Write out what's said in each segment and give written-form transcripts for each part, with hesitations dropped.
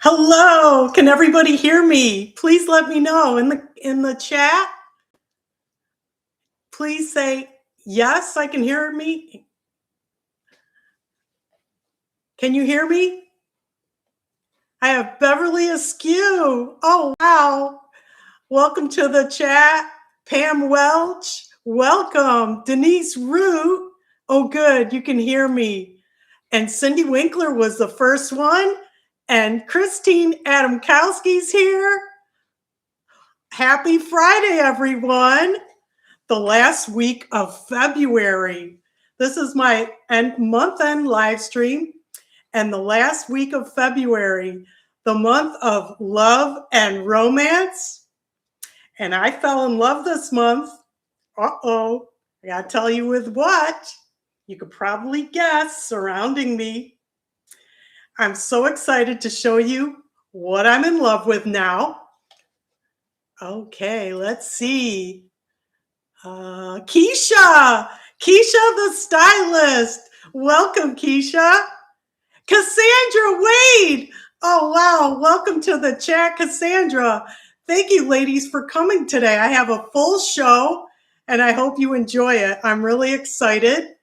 Hello, can everybody hear me? Please let me know in the chat. Please say yes, I can hear me. Can you hear me? I have Beverly Askew. Oh, wow. Welcome to the chat. Pam Welch, welcome. Denise Root. Oh, good, you can hear me. And Cindy Winkler was the first one. And Christine Adamkowski's here. Happy Friday, everyone. The last week of February. This is my month-end live stream. And the last week of February, the month of love and romance. And I fell in love this month. Uh-oh, I gotta tell you with what? You could probably guess surrounding me. I'm so excited to show you what I'm in love with now. Okay, let's see. Keisha the stylist. Welcome, Keisha. Cassandra Wade. Oh, wow. Welcome to the chat, Cassandra. Thank you, ladies, for coming today. I have a full show, and I hope you enjoy it. I'm really excited.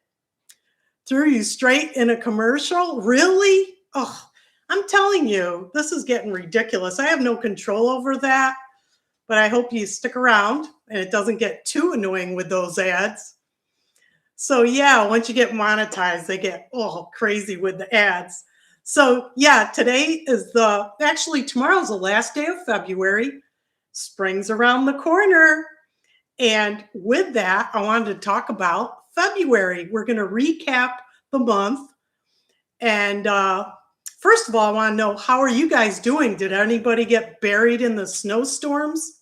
Threw you straight in a commercial? Really? Oh, I'm telling you, this is getting ridiculous. I have no control over that, but I hope you stick around and it doesn't get too annoying with those ads. So yeah, once you get monetized, they get crazy with the ads. So yeah, today is actually tomorrow's the last day of February. Spring's around the corner. And with that, I wanted to talk about February. We're going to recap the month. And first of all, I want to know, how are you guys doing? Did anybody get buried in the snowstorms?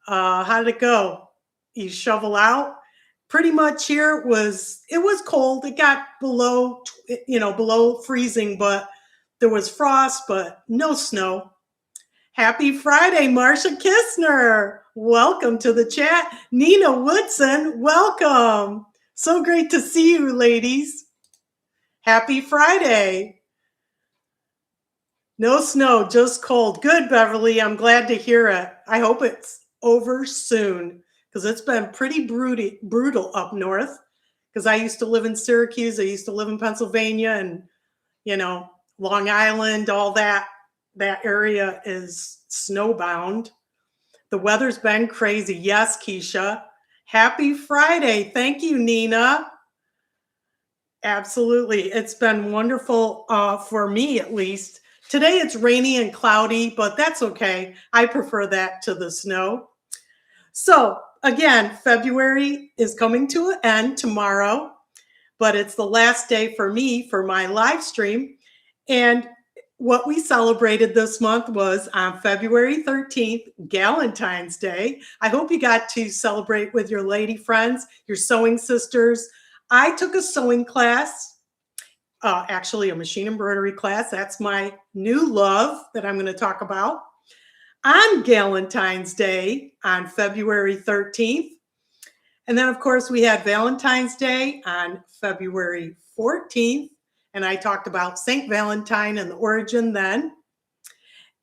How did it go? You shovel out? Pretty much here it was cold. It got below freezing, but there was frost, but no snow. Happy Friday, Marsha Kistner. Welcome to the chat. Nina Woodson, welcome. So great to see you, ladies. Happy Friday. No snow, just cold. Good, Beverly. I'm glad to hear it. I hope it's over soon, because it's been pretty brutal up north, because I used to live in Syracuse. I used to live in Pennsylvania, and, Long Island, all that area is snowbound. The weather's been crazy. Yes, Keisha. Happy Friday. Thank you, Nina. Absolutely. It's been wonderful for me, at least. Today it's rainy and cloudy, but that's okay. I prefer that to the snow. So again, February is coming to an end tomorrow, but it's the last day for me for my live stream. And what we celebrated this month was on February 13th, Galentine's Day. I hope you got to celebrate with your lady friends, your sewing sisters. I took a sewing class, actually a machine embroidery class. That's my new love that I'm going to talk about on Galentine's Day on February 13th. And then, of course, we had Valentine's Day on February 14th. And I talked about St. Valentine and the origin then.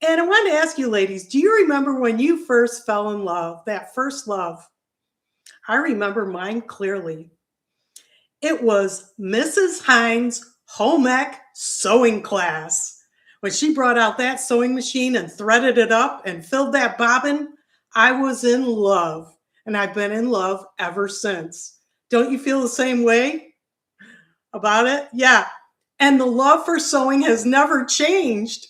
And I wanted to ask you, ladies, do you remember when you first fell in love, that first love? I remember mine clearly. It was Mrs. Hines' home ec sewing class. When she brought out that sewing machine and threaded it up and filled that bobbin, I was in love. And I've been in love ever since. Don't you feel the same way about it? Yeah. And the love for sewing has never changed.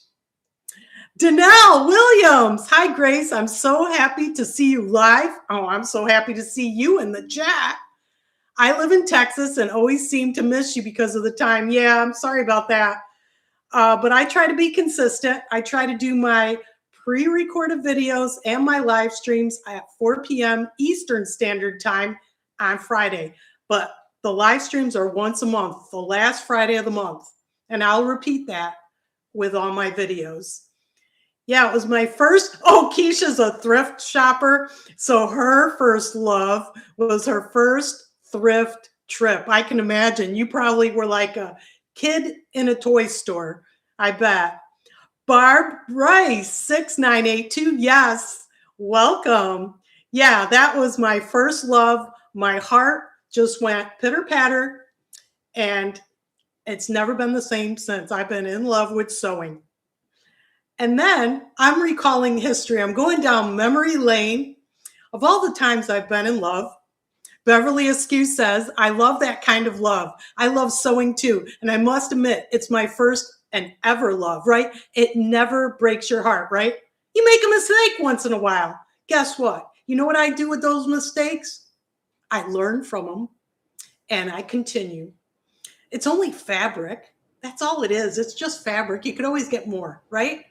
Danelle Williams. Hi, Grace. I'm so happy to see you live. Oh, I'm so happy to see you in the chat. I live in Texas and always seem to miss you because of the time. Yeah, I'm sorry about that. But I try to be consistent. I try to do my pre-recorded videos and my live streams at 4 p.m. Eastern Standard Time on Friday. But the live streams are once a month, the last Friday of the month. And I'll repeat that with all my videos. Yeah, it was my first. Oh, Keisha's a thrift shopper. So her first love was her first thrift trip. I can imagine. You probably were like a kid in a toy store, I bet. Barb Rice, 6982. Yes, welcome. Yeah, that was my first love. My heart just went pitter patter, and it's never been the same since. I've been in love with sewing. And then I'm recalling history. I'm going down memory lane of all the times I've been in love. Beverly Askew says, I love that kind of love. I love sewing too. And I must admit, it's my first and ever love, right? It never breaks your heart, right? You make a mistake once in a while. Guess what? You know what I do with those mistakes? I learn from them and I continue. It's only fabric. That's all it is. It's just fabric. You could always get more, right?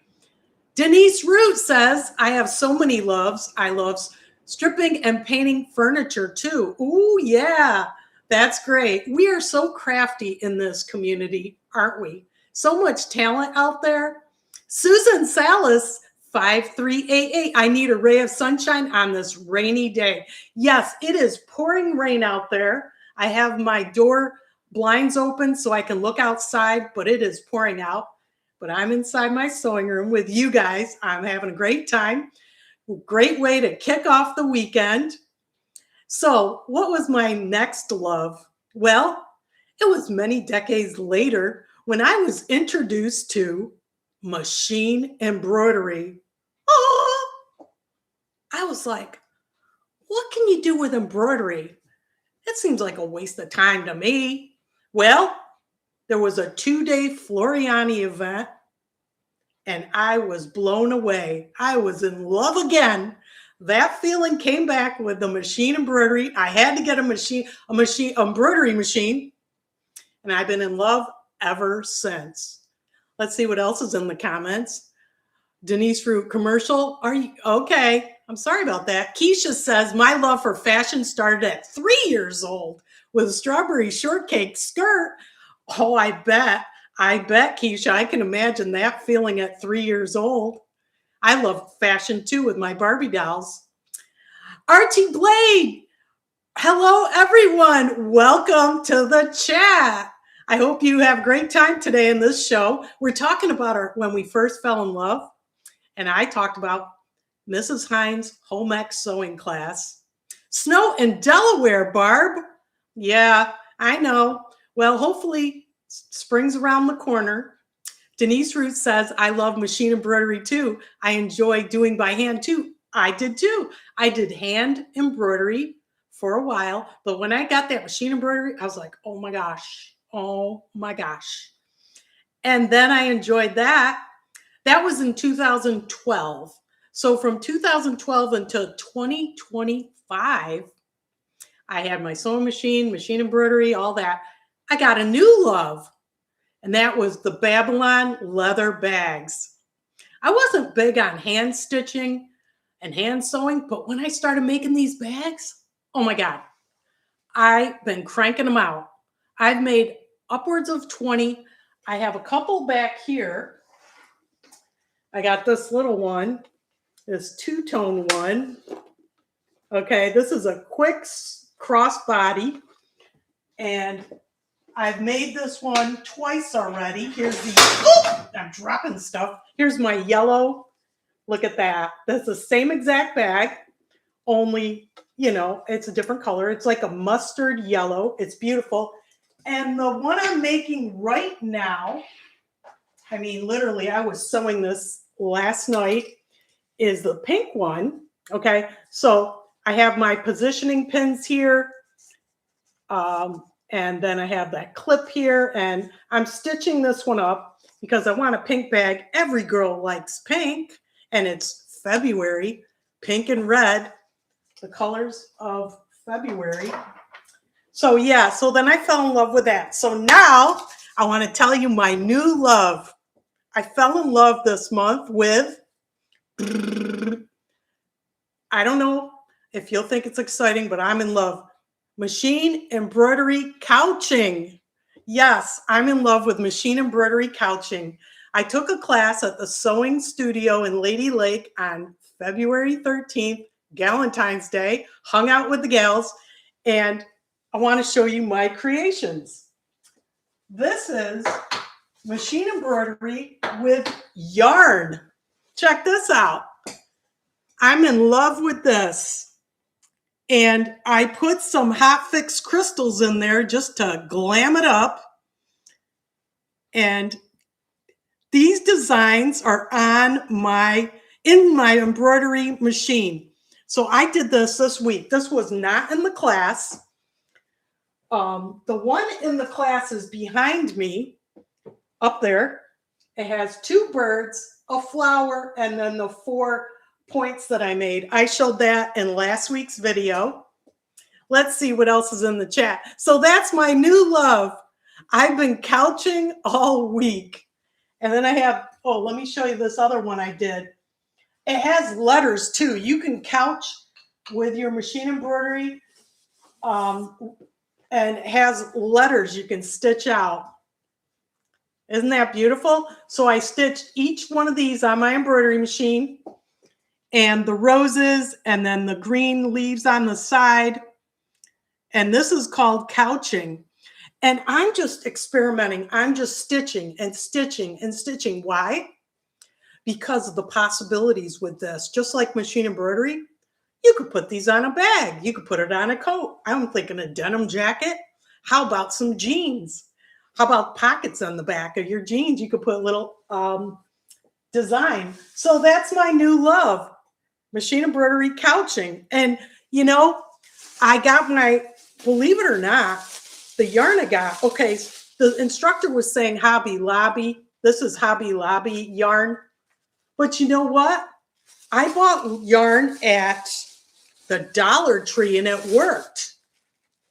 Denise Root says, I have so many loves. I love stripping and painting furniture too. Ooh, yeah, that's great. We are so crafty in this community, aren't we? So much talent out there. Susan Salas, 5388. I need a ray of sunshine on this rainy day. Yes, it is pouring rain out there. I have my door blinds open so I can look outside, but it is pouring out. But I'm inside my sewing room with you guys. I'm having a great time. Great way to kick off the weekend. So, what was my next love? Well, it was many decades later when I was introduced to machine embroidery. Oh, I was like, what can you do with embroidery? It seems like a waste of time to me. Well, there was a 2-day Floriani event and I was blown away. I was in love again. That feeling came back with the machine embroidery. I had to get a embroidery machine, and I've been in love ever since. Let's see what else is in the comments. Denise Root, commercial. Are you okay? I'm sorry about that. Keisha says, my love for fashion started at 3 years old with a strawberry shortcake skirt. Oh, I bet, Keisha. I can imagine that feeling at 3 years old. I love fashion too with my Barbie dolls. Artie Blade. Hello, everyone. Welcome to the chat. I hope you have a great time today in this show. We're talking about when we first fell in love, and I talked about Mrs. Hines' home ec sewing class. Snow in Delaware, Barb. Yeah, I know. Well, hopefully spring's around the corner. Denise Root says, I love machine embroidery too. I enjoy doing by hand too. I did too. I did hand embroidery for a while, but when I got that machine embroidery, I was like, oh my gosh. And then I enjoyed that. That was in 2012. So from 2012 until 2025, I had my sewing machine, machine embroidery, all that. I got a new love, and that was the Babylon leather bags. I wasn't big on hand stitching and hand sewing, but when I started making these bags, oh my God, I've been cranking them out. I've made upwards of 20. I have a couple back here. I got this little one, this two-tone one. Okay, this is a quick crossbody, and I've made this one twice already. Here's I'm dropping stuff. Here's my yellow. Look at that. That's the same exact bag, only, it's a different color. It's like a mustard yellow. It's beautiful. And the one I'm making right now, I mean, literally, I was sewing this last night, is the pink one. Okay, so I have my positioning pins here. And then I have that clip here, and I'm stitching this one up because I want a pink bag. Every girl likes pink, and it's February, pink and red, the colors of February. So yeah, so then I fell in love with that. So now I want to tell you my new love. I fell in love this month with, I don't know if you'll think it's exciting, but I'm in love. Machine embroidery couching. Yes, I'm in love with machine embroidery couching. I took a class at the sewing studio in Lady Lake on February 13th, Valentine's Day, hung out with the gals, and I want to show you my creations. This is machine embroidery with yarn. Check this out. I'm in love with this. And I put some hot fix crystals in there just to glam it up. And these designs are in my embroidery machine. So I did this week. This was not in the class. The one in the class is behind me up there. It has 2 birds, a flower, and then the 4 points that I made. I showed that in last week's video. Let's see what else is in the chat. So that's my new love. I've been couching all week. And then I have, oh, let me show you this other one I did. It has letters too. You can couch with your machine embroidery, and it has letters you can stitch out. Isn't that beautiful? So I stitched each one of these on my embroidery machine, and the roses, and then the green leaves on the side. And this is called couching. And I'm just experimenting. I'm just stitching and stitching and stitching. Why? Because of the possibilities with this. Just like machine embroidery, you could put these on a bag. You could put it on a coat. I'm thinking a denim jacket. How about some jeans? How about pockets on the back of your jeans? You could put a little design. So that's my new love, machine embroidery couching. And, you know, I got my, believe it or not, the yarn I got, okay, the instructor was saying Hobby Lobby. This is Hobby Lobby yarn. But you know what? I bought yarn at the Dollar Tree and it worked.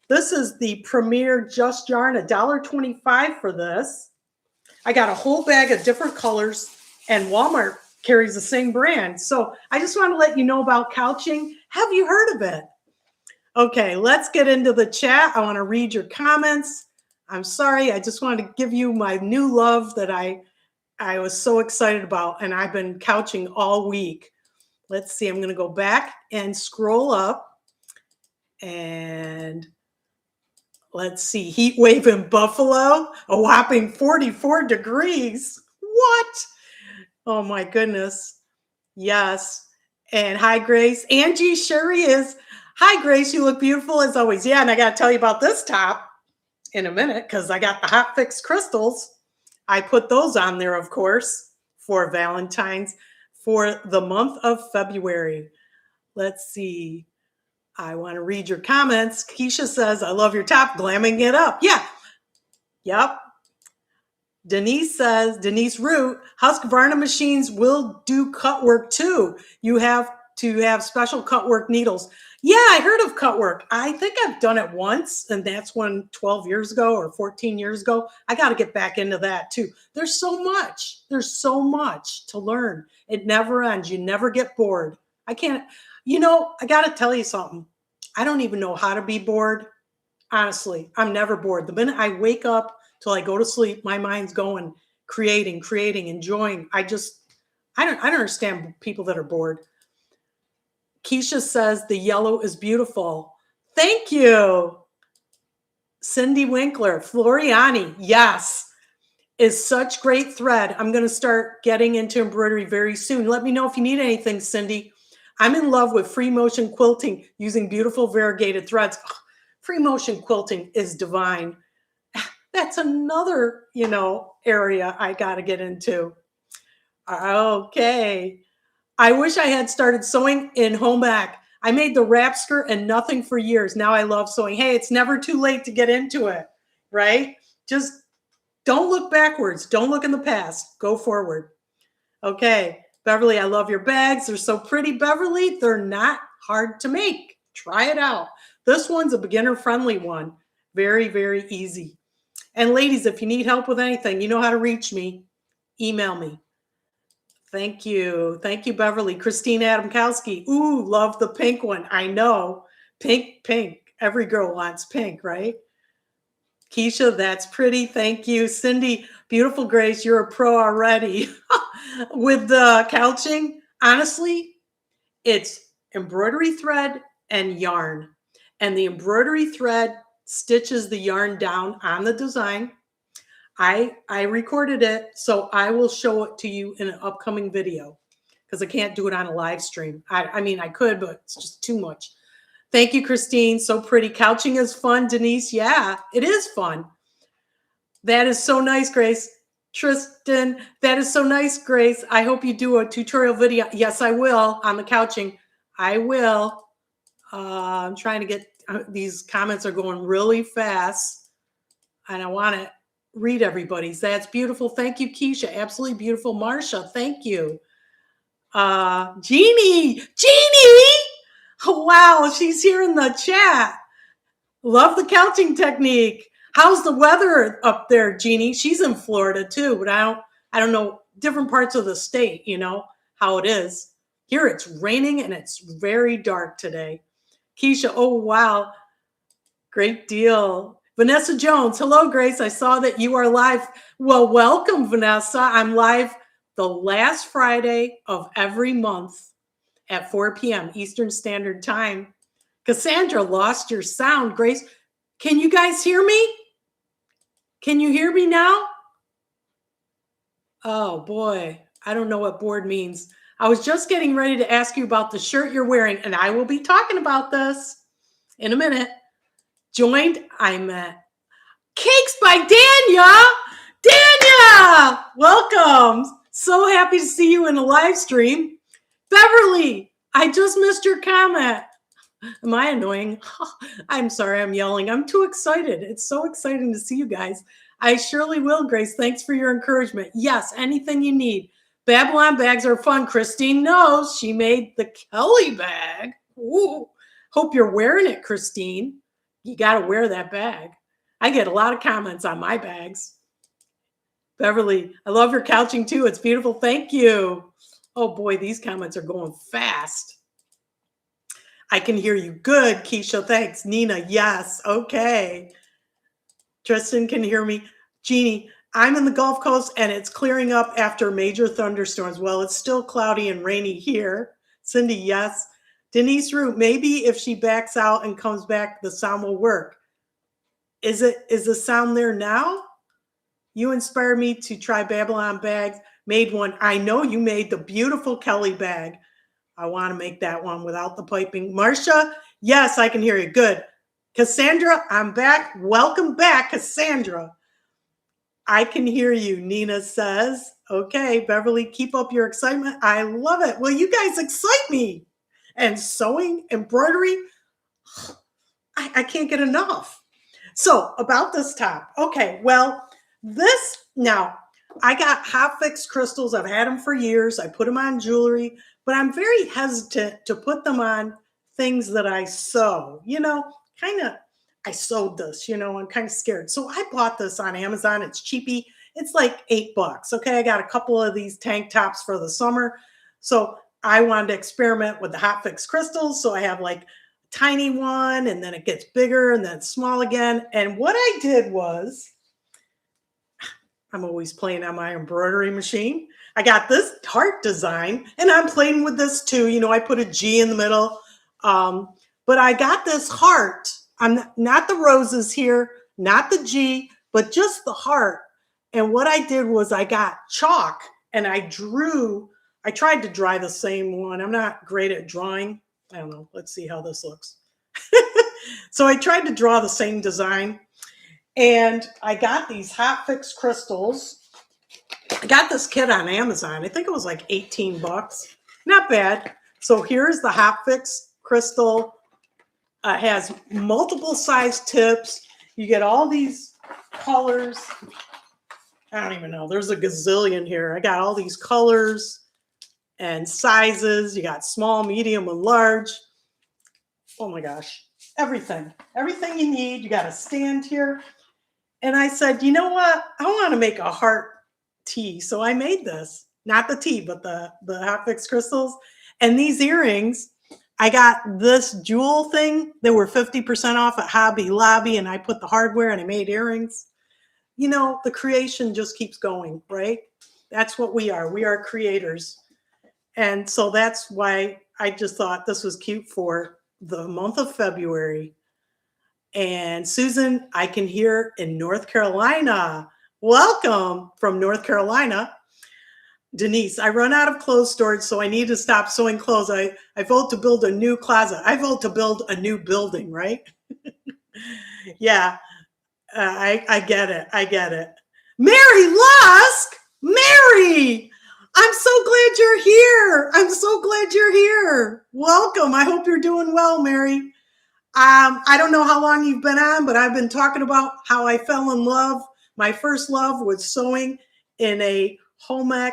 This is the Premier Just Yarn, $1.25 for this. I got a whole bag of different colors, and Walmart carries the same brand. So I just want to let you know about couching. Have you heard of it? Okay, let's get into the chat. I want to read your comments. I'm sorry, I just wanted to give you my new love that I was so excited about, and I've been couching all week. Let's see, I'm going to go back and scroll up, and let's see, heat wave in Buffalo, a whopping 44 degrees. What? Oh my goodness. Yes. And hi, Grace. Angie, Sherry is. Hi, Grace. You look beautiful as always. Yeah, and I got to tell you about this top in a minute because I got the hot fix crystals. I put those on there, of course, for Valentine's for the month of February. Let's see. I want to read your comments. Keisha says, I love your top, glamming it up. Yeah. Yep. Denise says, Denise Root, Husqvarna machines will do cut work too. You have to have special cut work needles. Yeah, I heard of cut work. I think I've done it once, and that's when 12 years ago or 14 years ago. I got to get back into that too. There's so much. There's so much to learn. It never ends. You never get bored. I can't, you know, I got to tell you something. I don't even know how to be bored. Honestly, I'm never bored. The minute I wake up till I go to sleep, my mind's going, creating, enjoying. I don't understand people that are bored. Keisha says the yellow is beautiful. Thank you. Cindy Winkler, Floriani, yes, is such great thread. I'm going to start getting into embroidery very soon. Let me know if you need anything, Cindy. I'm in love with free motion quilting using beautiful variegated threads. Oh, free motion quilting is divine. That's another, area I got to get into. Okay. I wish I had started sewing in home ec. I made the wrap skirt and nothing for years. Now I love sewing. Hey, it's never too late to get into it, right? Just don't look backwards. Don't look in the past. Go forward. Okay. Beverly, I love your bags. They're so pretty, Beverly. They're not hard to make. Try it out. This one's a beginner-friendly one. Very, very easy. And ladies, if you need help with anything, you know how to reach me. Email me. Thank you. Thank you, Beverly. Christine Adamkowski. Ooh, love the pink one. I know. Pink. Every girl wants pink, right? Keisha, that's pretty. Thank you. Cindy, beautiful Grace, you're a pro already. With the couching, honestly, it's embroidery thread and yarn. And the embroidery thread stitches the yarn down on the design. I recorded it, so I will show it to you in an upcoming video because I can't do it on a live stream. I mean, I could, but it's just too much. Thank you, Christine. So pretty. Couching is fun, Denise. Yeah, it is fun. That is so nice, Grace. Tristan, that is so nice, Grace. I hope you do a tutorial video. Yes, I will on the couching. I will. I'm trying to get, these comments are going really fast, and I want to read everybody's. That's beautiful. Thank you, Keisha. Absolutely beautiful. Marsha, thank you. Jeannie. Oh, wow, she's here in the chat. Love the couching technique. How's the weather up there, Jeannie? She's in Florida too, but I don't know, different parts of the state, you know, how it is. Here it's raining and it's very dark today. Keisha, oh, wow. Great deal. Vanessa Jones, hello, Grace. I saw that you are live. Well, welcome, Vanessa. I'm live the last Friday of every month at 4 p.m. Eastern Standard Time. Cassandra, lost your sound. Grace, can you guys hear me? Can you hear me now? Oh, boy. I don't know what bored means. I was just getting ready to ask you about the shirt you're wearing, and I will be talking about this in a minute. Joined, I'm at Cakes by Danya. Danya, welcome. So happy to see you in a live stream. Beverly, I just missed your comment. Am I annoying? I'm sorry, I'm yelling. I'm too excited. It's so exciting to see you guys. I surely will, Grace. Thanks for your encouragement. Yes, anything you need. Babylon bags are fun. Christine knows. She made the Kelly bag. Ooh. Hope you're wearing it, Christine. You got to wear that bag. I get a lot of comments on my bags. Beverly, I love your couching too. It's beautiful. Thank you. Oh boy, these comments are going fast. I can hear you. Good, Keisha. Thanks. Nina, yes. Okay. Tristan can hear me. Jeannie, I'm in the Gulf Coast and it's clearing up after major thunderstorms. Well, it's still cloudy and rainy here. Cindy, yes. Denise Root, maybe if she backs out and comes back, the sound will work. Is the sound there now? You inspired me to try Babylon bags. Made one. I know you made the beautiful Kelly bag. I want to make that one without the piping. Marcia, yes, I can hear you. Good. Cassandra, I'm back. Welcome back, Cassandra. I can hear you, Nina says. Okay, Beverly, keep up your excitement. I love it. Well, you guys excite me. And sewing, embroidery, I can't get enough. So about this top. Okay, well, now, I got hot fix crystals. I've had them for years. I put them on jewelry, but I'm very hesitant to put them on things that I sew. You know, I sewed this, you know, I'm kind of scared. So I bought this on Amazon. It's cheapy. It's like $8. Okay, I got a couple of these tank tops for the summer. So I wanted to experiment with the hot fix crystals. So I have like a tiny one, and then it gets bigger and then small again. And what I did was, I'm always playing on my embroidery machine. I got this heart design, and I'm playing with this too. You know, I put a G in the middle. But I got this heart. I'm not the roses here, not the G, but just the heart. And what I did was I got chalk and I tried to draw the same one. I'm not great at drawing. I don't know. Let's see how this looks. So I tried to draw the same design. And I got these hot fix crystals. I got this kit on Amazon. I think it was like 18 bucks. Not bad. So here's the hot fix crystal. It has multiple size tips. You get all these colors. I don't even know. There's a gazillion here. I got all these colors and sizes. You got small, medium, and large. Oh my gosh. Everything you need. You got a stand here. And I said, you know what? I want to make a heart tee. So I made this, not the tee, but the hot fix crystals. And these earrings, I got this jewel thing. They were 50% off at Hobby Lobby, and I put the hardware and I made earrings. You know, the creation just keeps going, right? That's what we are. We are creators. And so that's why I just thought this was cute for the month of February. And Susan, I can hear in North Carolina. Welcome from North Carolina. Denise, I run out of clothes storage, so I need to stop sewing clothes. I vote to build a new closet. I vote to build a new building, right? Yeah, I get it. I get it. Mary Lusk! Mary! I'm so glad you're here. I'm so glad you're here. Welcome. I hope you're doing well, Mary. I don't know how long you've been on, but I've been talking about how I fell in love. My first love was sewing in a home ec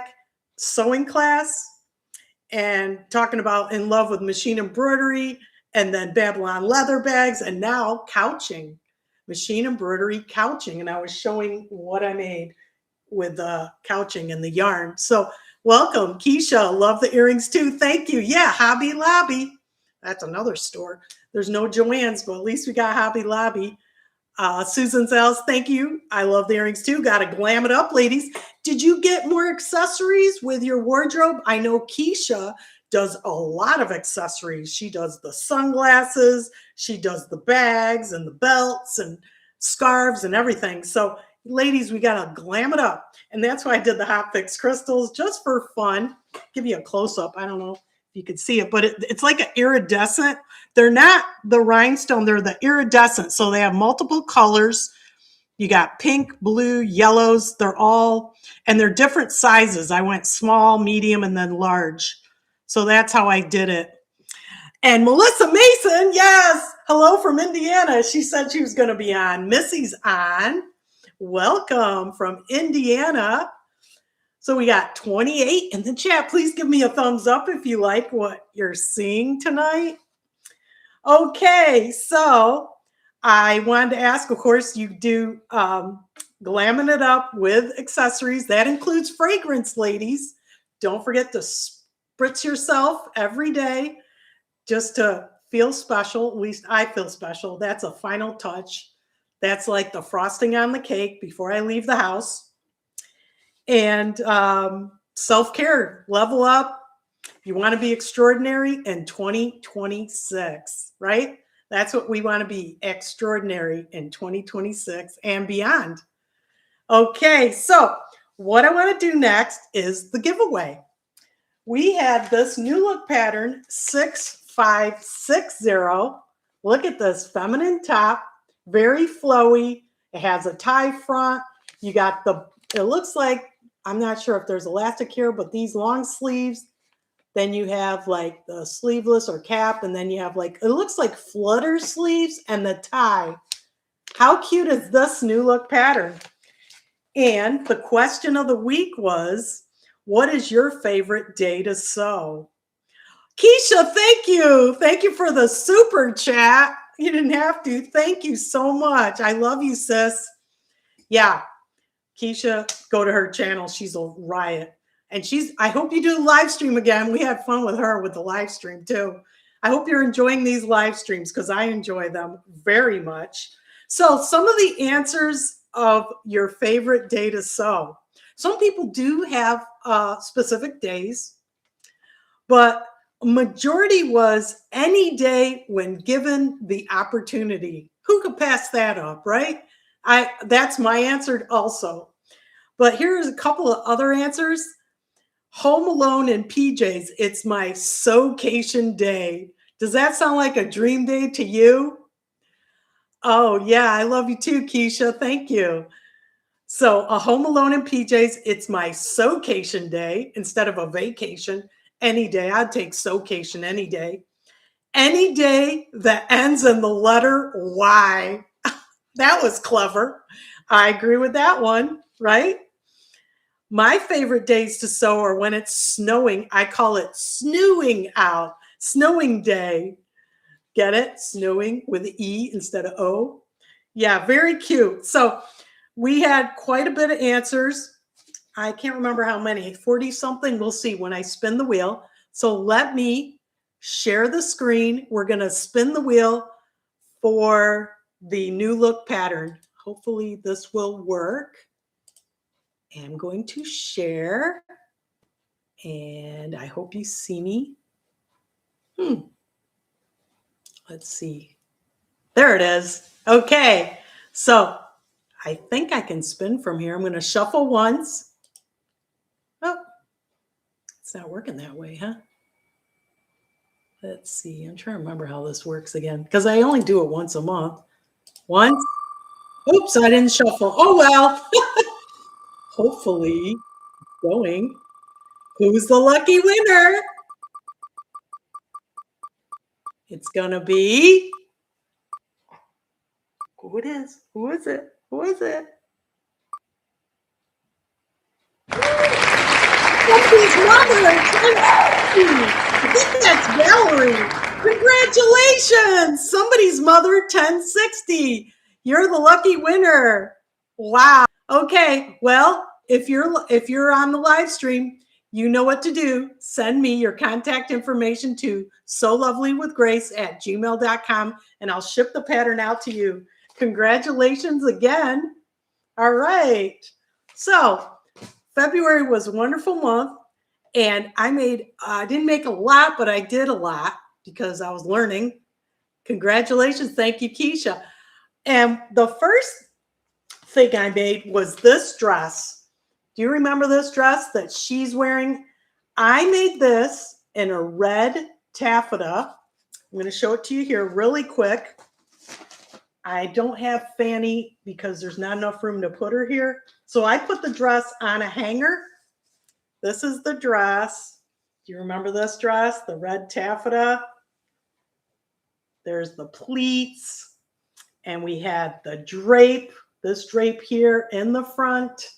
sewing class and talking about in love with machine embroidery and then Babylon leather bags and now couching, machine embroidery couching. And I was showing what I made with the couching and the yarn. So welcome, Keisha. Love the earrings too. Thank you. Yeah, Hobby Lobby. That's another store. There's no Joann's, but at least we got Hobby Lobby. Susan Sales, thank you. I love the earrings too. Got to glam it up, ladies. Did you get more accessories with your wardrobe? I know Keisha does a lot of accessories. She does the sunglasses, she does the bags and the belts and scarves and everything. So ladies, we got to glam it up. And that's why I did the Hot Fix crystals just for fun. Give you a close up. I don't know if you could see it, but it's like an iridescent. They're not the rhinestone, they're the iridescent. So they have multiple colors. You got pink, blue, yellows. They're all, and they're different sizes. I went small, medium, and then large. So that's how I did it. And Melissa Mason, yes, hello from Indiana. She said she was going to be on. Missy's on. Welcome from Indiana. So we got 28 in the chat. Please give me a thumbs up if you like what you're seeing tonight. Okay, so I wanted to ask, of course, you do glamming it up with accessories. That includes fragrance, ladies. Don't forget to spritz yourself every day just to feel special. At least I feel special. That's a final touch. That's like the frosting on the cake before I leave the house. And self-care, level up. You want to be extraordinary in 2026, right? That's what we want to be, extraordinary in 2026 and beyond. Okay, so what I want to do next is the giveaway. We had this new look pattern, 6560. Look at this feminine top, very flowy. It has a tie front. You got it looks like, I'm not sure if there's elastic here, but these long sleeves. Then you have like the sleeveless or cap, and then you have like, it looks like flutter sleeves and the tie. How cute is this new look pattern? And the question of the week was, what is your favorite day to sew? Keisha, thank you. Thank you for the super chat. You didn't have to. Thank you so much. I love you, sis. Yeah, Keisha, go to her channel. She's a riot. And I hope you do live stream again. We had fun with her with the live stream too. I hope you're enjoying these live streams because I enjoy them very much. So some of the answers of your favorite day to sew. Some people do have specific days, but majority was any day when given the opportunity. Who could pass that up, right? That's my answer also. But here's a couple of other answers. Home alone in PJs. It's my sewcation day. Does that sound like a dream day to you? Oh, yeah. I love you too, Keisha. Thank you. So a home alone in PJs. It's my sewcation day instead of a vacation. Any day. I'd take sewcation any day. Any day that ends in the letter Y. That was clever. I agree with that one, right? My favorite days to sew are when it's snowing. I call it snowing out, snowing day. Get it? Snowing with E instead of O. Yeah, very cute. So we had quite a bit of answers. I can't remember how many, 40 something. We'll see when I spin the wheel. So let me share the screen. We're going to spin the wheel for the new look pattern. Hopefully this will work. I'm going to share, and I hope you see me. Let's see. There it is. Okay, so I think I can spin from here. I'm going to shuffle once. Oh, it's not working that way, huh? Let's see. I'm trying to remember how this works again because I only do it once a month. Once. Oops, I didn't shuffle. Oh, well. Hopefully, going. Who's the lucky winner? It's going to be. Who it is? Who is it? Who is it? Somebody's mother. I think that's Valerie. Congratulations. Somebody's mother 1060. You're the lucky winner. Wow. Okay. Well, if you're on the live stream, you know what to do. Send me your contact information to solovely.with.grace@gmail.com and I'll ship the pattern out to you. Congratulations again. All right. So February was a wonderful month and I didn't make a lot, but I did a lot because I was learning. Congratulations. Thank you, Keisha. And the first thing I made was this dress. Do you remember this dress that she's wearing? I made this in a red taffeta. I'm going to show it to you here really quick. I don't have Fanny because there's not enough room to put her here. So I put the dress on a hanger. This is the dress. Do you remember this dress? The red taffeta. There's the pleats. And we had the drape, this drape here in the front.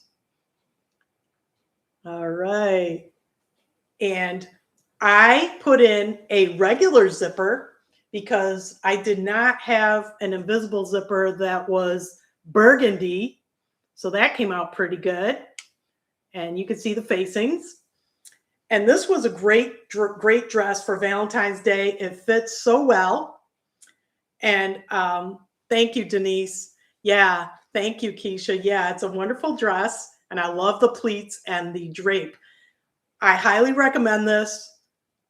All right. And I put in a regular zipper because I did not have an invisible zipper that was burgundy. So that came out pretty good. And you can see the facings. And this was a great dress for Valentine's Day. It fits so well. And thank you, Denise. Yeah, thank you, Keisha. Yeah, it's a wonderful dress. And I love the pleats and the drape. I highly recommend this.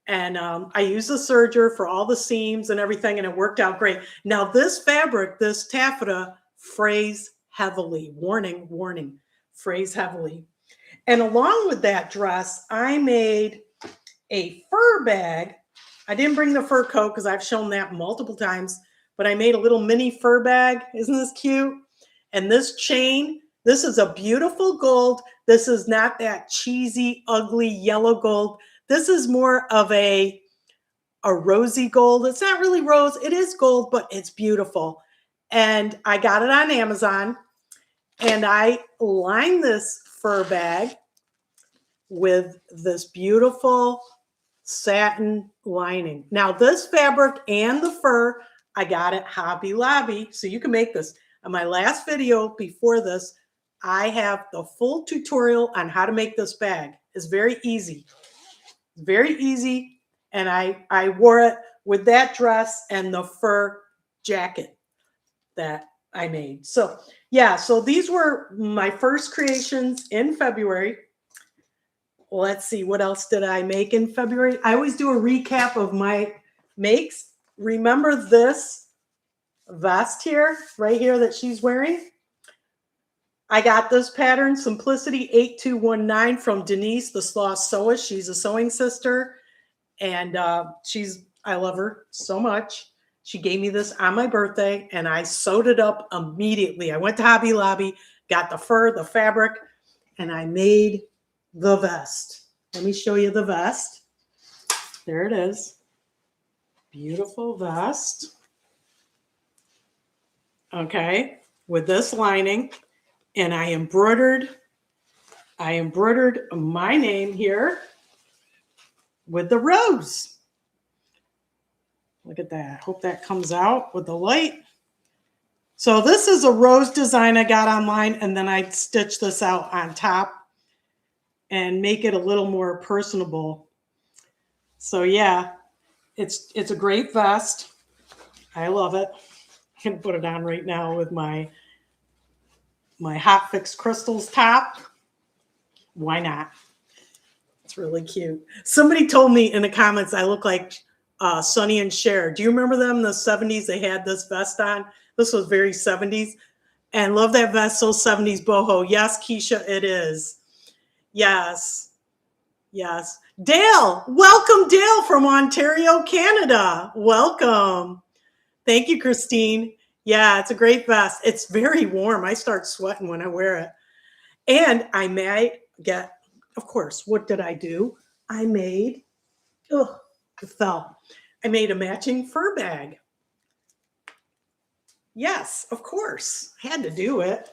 And I use the serger for all the seams and everything, and it worked out great. Now, this fabric, this taffeta, frays heavily. Warning, warning, frays heavily. And along with that dress, I made a fur bag. I didn't bring the fur coat because I've shown that multiple times, but I made a little mini fur bag. Isn't this cute? And this chain, this is a beautiful gold. This is not that cheesy, ugly yellow gold. This is more of a rosy gold. It's not really rose. It is gold, but it's beautiful. And I got it on Amazon. And I lined this fur bag with this beautiful satin lining. Now, this fabric and the fur, I got at Hobby Lobby. So you can make this. On my last video before this, I have the full tutorial on how to make this bag. It's very easy. Very easy. And I wore it with that dress and the fur jacket that I made. So yeah, so these were my first creations in February. Let's see, what else did I make in February? I always do a recap of my makes. Remember this vest here, right here that she's wearing? I got this pattern, Simplicity 8219 from Denise, the Sloth Sewist. She's a sewing sister, and I love her so much. She gave me this on my birthday, and I sewed it up immediately. I went to Hobby Lobby, got the fur, the fabric, and I made the vest. Let me show you the vest. There it is. Beautiful vest. Okay, with this lining. And I embroidered my name here with the rose. Look at that. Hope that comes out with the light. So this is a rose design I got online, and then I stitched this out on top and make it a little more personable. So yeah, it's a great vest. I love it. I can put it on right now with my Hot Fix Crystals top. Why not? It's really cute. Somebody told me in the comments I look like Sonny and Cher. Do you remember them in the 70s? They had this vest on. This was very 70s. And love that vest, so 70s boho. Yes, Keisha, it is. Yes. Yes. Dale, welcome, Dale from Ontario, Canada. Welcome. Thank you, Christine. Yeah, it's a great vest. It's very warm. I start sweating when I wear it. And I may get, of course, what did I do? I made, oh, it fell. I made a matching fur bag. Yes, of course. I had to do it.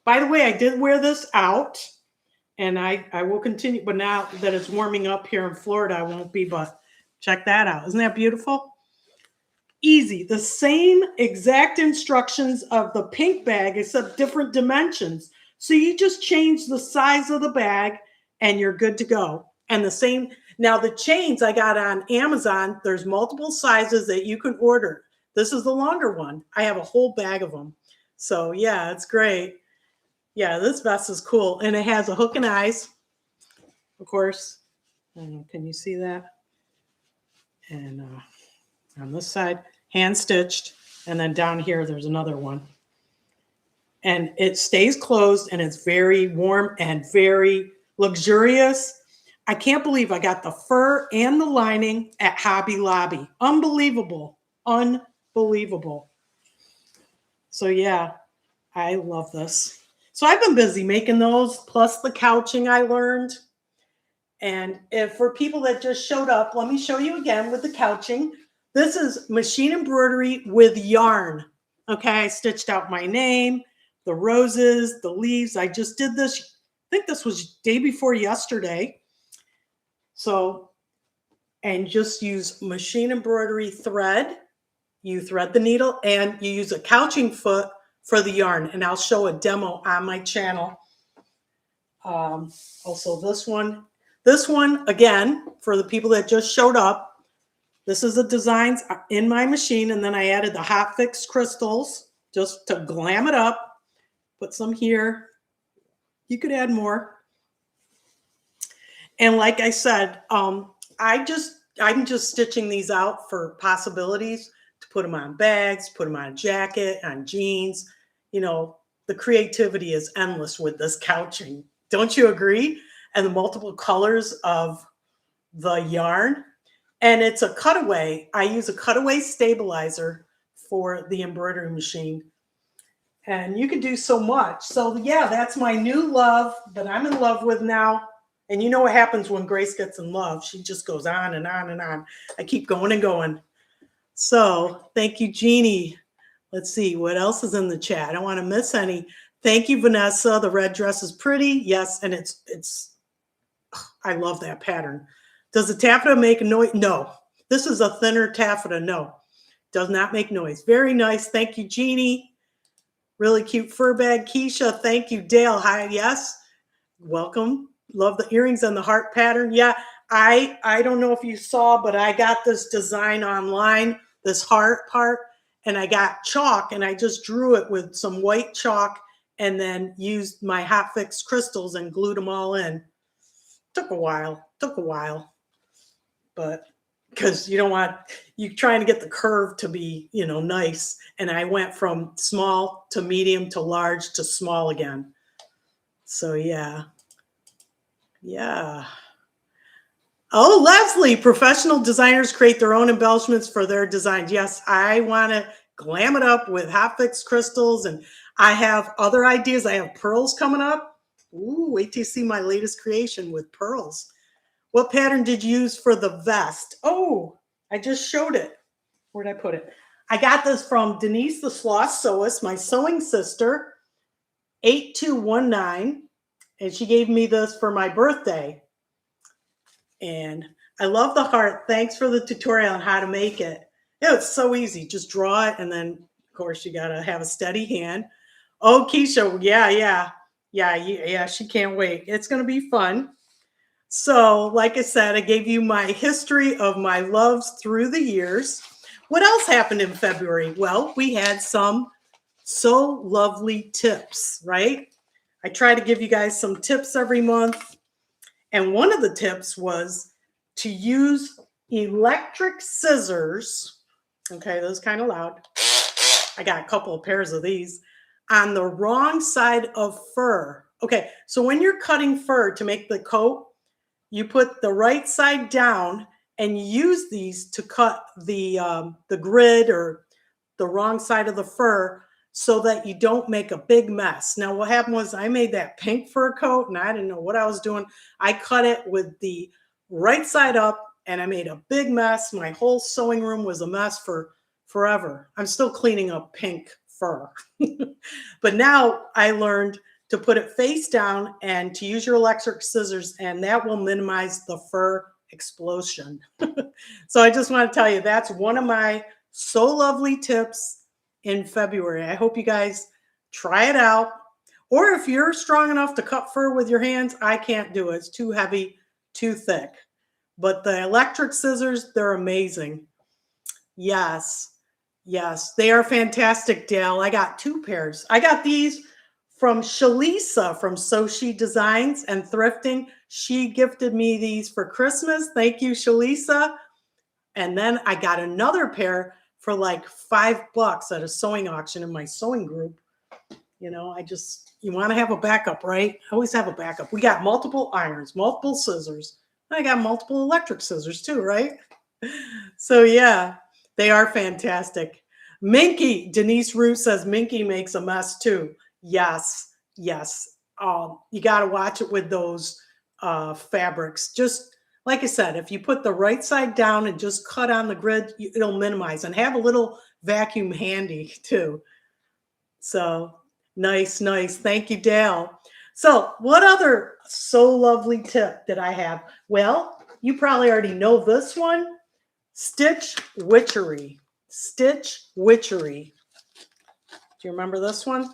By the way, I did wear this out. And I will continue, but now that it's warming up here in Florida, I won't be, but check that out. Isn't that beautiful? Easy. The same exact instructions of the pink bag, except different dimensions. So you just change the size of the bag and you're good to go. And the same, now the chains I got on Amazon, there's multiple sizes that you can order. This is the longer one. I have a whole bag of them. So yeah, it's great. Yeah, this vest is cool. And it has a hook and eyes, of course. Can you see that? And on this side, hand stitched. And then down here, there's another one. And it stays closed and it's very warm and very luxurious. I can't believe I got the fur and the lining at Hobby Lobby. Unbelievable. Unbelievable. So yeah, I love this. So I've been busy making those, plus the couching I learned. And if for people that just showed up, let me show you again with the couching. This is machine embroidery with yarn. Okay, I stitched out my name, the roses, the leaves. I just did this, I think this was day before yesterday. So, and just use machine embroidery thread. You thread the needle and you use a couching foot for the yarn, and I'll show a demo on my channel. Also this one again, for the people that just showed up, this is the designs in my machine, and then I added the hot fix crystals just to glam it up. Put some here. You could add more. And like I said, I'm just stitching these out for possibilities to put them on bags, put them on a jacket, on jeans. You know, the creativity is endless with this couching. Don't you agree? And the multiple colors of the yarn. And it's a cutaway. I use a cutaway stabilizer for the embroidery machine. And you can do so much. So yeah, that's my new love that I'm in love with now. And you know what happens when Grace gets in love. She just goes on and on and on. I keep going and going. So thank you, Jeannie. Let's see what else is in the chat. I don't want to miss any. Thank you, Vanessa. The red dress is pretty. Yes, and I love that pattern. Does the taffeta make a noise? No. This is a thinner taffeta. No. Does not make noise. Very nice. Thank you, Jeannie. Really cute fur bag. Keisha, thank you. Dale, hi. Yes. Welcome. Love the earrings and the heart pattern. Yeah, I don't know if you saw, but I got this design online, this heart part, and I got chalk and I just drew it with some white chalk and then used my hot fix crystals and glued them all in. Took a while, but because you don't want, you're trying to get the curve to be, you know, nice. And I went from small to medium to large to small again. So yeah. Yeah. Oh, Leslie, professional designers create their own embellishments for their designs. Yes, I want to glam it up with hot fix crystals, and I have other ideas. I have pearls coming up. Ooh, wait till you see my latest creation with pearls. What pattern did you use for the vest? Oh, I just showed it. Where'd I put it? I got this from Denise the Sloth Sewist, my sewing sister, 8219. And she gave me this for my birthday. And I love the heart. Thanks for the tutorial on how to make it. Yeah, it's so easy. Just draw it. And then, of course, you got to have a steady hand. Oh, Keisha. Yeah. She can't wait. It's going to be fun. So, like I said, I gave you my history of my loves through the years. What else happened in February? Well, we had some so lovely tips, right? I try to give you guys some tips every month. And one of the tips was to use electric scissors. Okay, that was kind of loud. I got a couple of pairs of these. on the wrong side of fur. Okay, so when you're cutting fur to make the coat, you put the right side down and use these to cut the grid or the wrong side of the fur so that you don't make a big mess. Now, what happened was I made that pink fur coat and I didn't know what I was doing. I cut it with the right side up and I made a big mess. My whole sewing room was a mess for forever. I'm still cleaning up pink fur. But now I learned to put it face down and to use your electric scissors, and that will minimize the fur explosion. So I just want to tell you that's one of my so lovely tips in February. I hope you guys try it out. Or if you're strong enough to cut fur with your hands, I can't do it. It's too heavy, too thick. But the electric scissors, they're amazing. Yes. Yes, they are fantastic, Dale. I got 2 pairs. I got these from Shalisa from So She Designs and Thrifting. She gifted me these for Christmas. Thank you, Shalisa. And then I got another pair for like $5 at a sewing auction in my sewing group. You know, you want to have a backup, right? I always have a backup. We got multiple irons, multiple scissors. I got multiple electric scissors too, right? So yeah. They are fantastic. Minky, Denise Root says Minky makes a mess too. Yes, yes. You got to watch it with those fabrics. Just like I said, if you put the right side down and just cut on the grid, it'll minimize, and have a little vacuum handy too. So nice, nice. Thank you, Dale. So what other so lovely tip did I have? Well, you probably already know this one. Stitch Witchery. Stitch Witchery. Do you remember this one?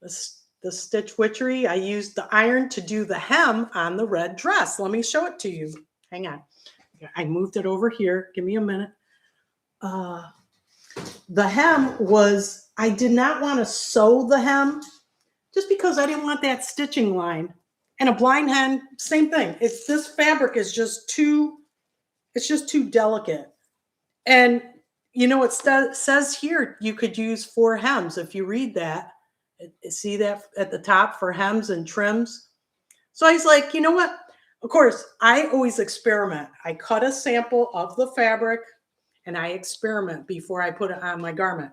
The Stitch Witchery. I used the iron to do the hem on the red dress. Let me show it to you. Hang on. I moved it over here. Give me a minute. The hem was, I did not want to sew the hem just because I didn't want that stitching line. And a blind hen, same thing. This fabric is just too, it's just too delicate. And you know, it says here you could use 4 hems. If you read that, see that at the top for hems and trims. So I was like, you know what? Of course, I always experiment. I cut a sample of the fabric and I experiment before I put it on my garment.